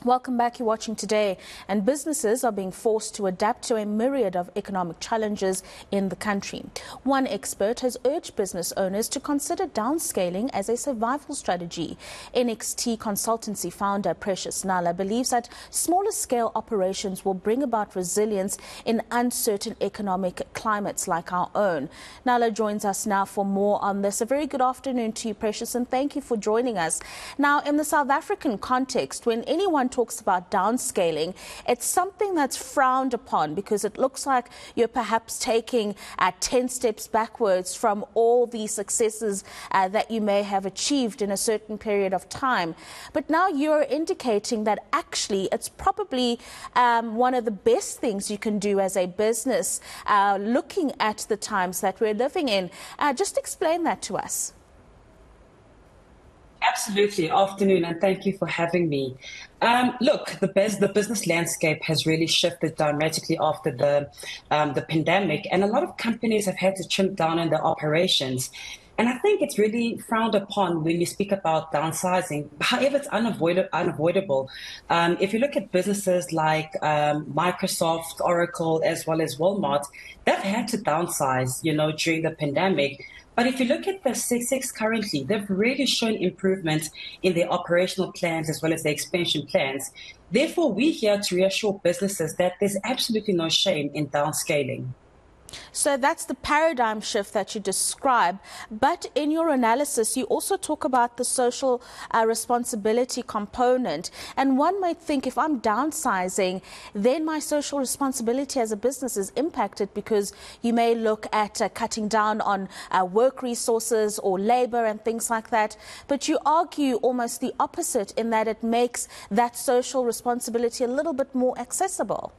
Welcome back. You're watching Today, and businesses are being forced to adapt to a myriad of economic challenges in the country. One expert has urged business owners to consider downscaling as a survival strategy. NXT Consultancy founder Precious Nala believes that smaller scale operations will bring about resilience in uncertain economic climates like our own. Nala joins us now for more on this. A very good afternoon to you, Precious, and thank you for joining us. Now, in the South African context, when anyone talks about downscaling, it's something that's frowned upon because it looks like you're perhaps taking 10 steps backwards from all the successes that you may have achieved in a certain period of time. But now you're indicating that actually it's probably one of the best things you can do as a business, looking at the times that we're living in. Just explain that to us. Absolutely. Afternoon, and thank you for having me. Look, the business landscape has really shifted dramatically after the pandemic, and a lot of companies have had to trim down on their operations. And I think it's really frowned upon when you speak about downsizing. However, it's unavoidable. If you look at businesses like Microsoft, Oracle, as well as Walmart, they've had to downsize, during the pandemic. But if you look at the six currently, they've really shown improvement in their operational plans as well as their expansion plans. Therefore, we're here to reassure businesses that there's absolutely no shame in downscaling. So that's the paradigm shift that you describe. But in your analysis, you also talk about the social responsibility component. And one might think if I'm downsizing, then my social responsibility as a business is impacted because you may look at cutting down on work resources or labor and things like that. But you argue almost the opposite in that it makes that social responsibility a little bit more accessible.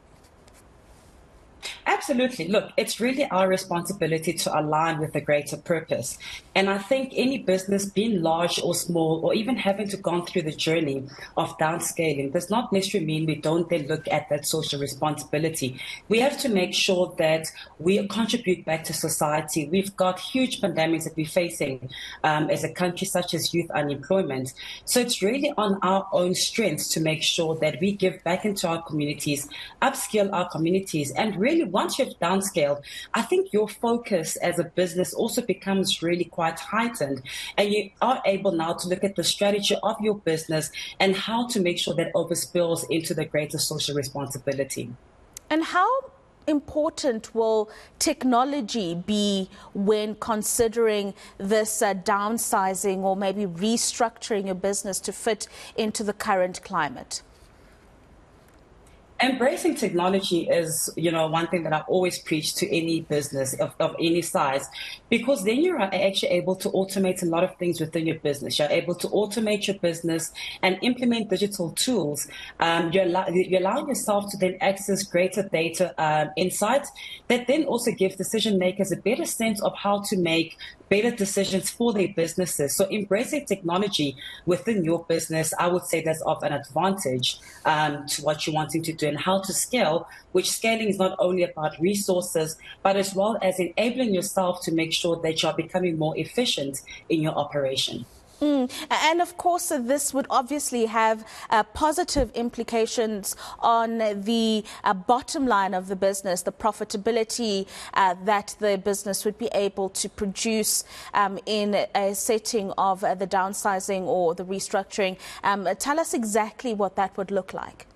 Absolutely. Look, it's really our responsibility to align with a greater purpose. And I think any business, being large or small, or even having to go through the journey of downscaling, does not necessarily mean we don't then look at that social responsibility. We have to make sure that we contribute back to society. We've got huge pandemics that we're facing as a country, such as youth unemployment. So it's really on our own strengths to make sure that we give back into our communities, upskill our communities, and really once you've downscaled, I think your focus as a business also becomes really quite heightened, and you are able now to look at the strategy of your business and how to make sure that overspills into the greater social responsibility. And how important will technology be when considering this downsizing or maybe restructuring your business to fit into the current climate? Embracing technology is, one thing that I always preach to any business of any size, because then you're actually able to automate a lot of things within your business. You're able to automate your business and implement digital tools. You're allowing yourself to then access greater data insights that then also gives decision makers a better sense of how to make better decisions for their businesses. So embracing technology within your business, I would say that's of an advantage to what you're wanting to do and how to scale, which scaling is not only about resources, but as well as enabling yourself to make sure that you're becoming more efficient in your operation. And of course, this would obviously have positive implications on the bottom line of the business, the profitability that the business would be able to produce in a setting of the downsizing or the restructuring. Tell us exactly what that would look like.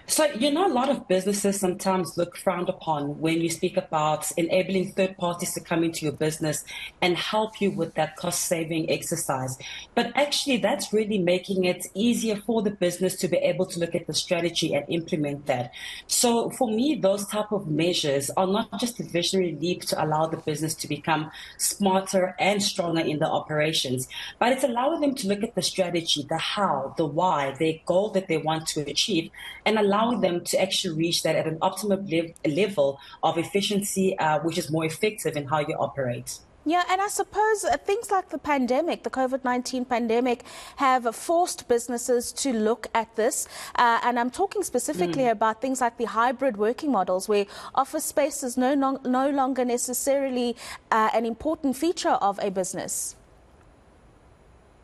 So, a lot of businesses sometimes look frowned upon when you speak about enabling third parties to come into your business and help you with that cost-saving exercise. But actually, that's really making it easier for the business to be able to look at the strategy and implement that. So for me, those type of measures are not just a visionary leap to allow the business to become smarter and stronger in the operations, but it's allowing them to look at the strategy, the how, the why, their goal that they want to achieve, and allowing them to actually reach that at an optimal level of efficiency, which is more effective in how you operate. Yeah, and I suppose things like the pandemic, the COVID-19 pandemic, have forced businesses to look at this. And I'm talking specifically about things like the hybrid working models, where office space is no longer necessarily an important feature of a business.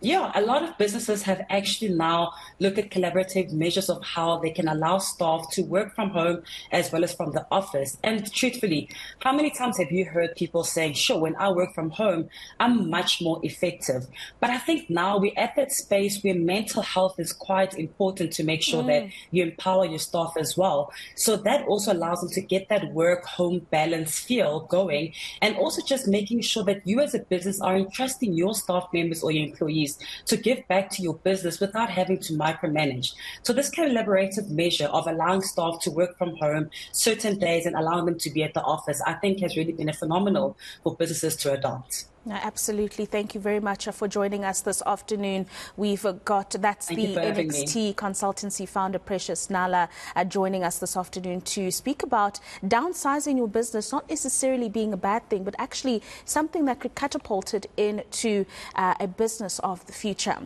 Yeah, a lot of businesses have actually now looked at collaborative measures of how they can allow staff to work from home as well as from the office. And truthfully, how many times have you heard people saying, sure, when I work from home, I'm much more effective? But I think now we're at that space where mental health is quite important to make sure that you empower your staff as well. So that also allows them to get that work-home balance feel going, and also just making sure that you as a business are entrusting your staff members or your employees to give back to your business without having to micromanage. So this collaborative measure of allowing staff to work from home certain days and allowing them to be at the office, I think has really been a phenomenal for businesses to adopt. No, absolutely. Thank you very much for joining us this afternoon. That's Thank you the for having me. NXT Consultancy founder, Precious Nala, joining us this afternoon to speak about downsizing your business, not necessarily being a bad thing, but actually something that could catapult it into a business of the future.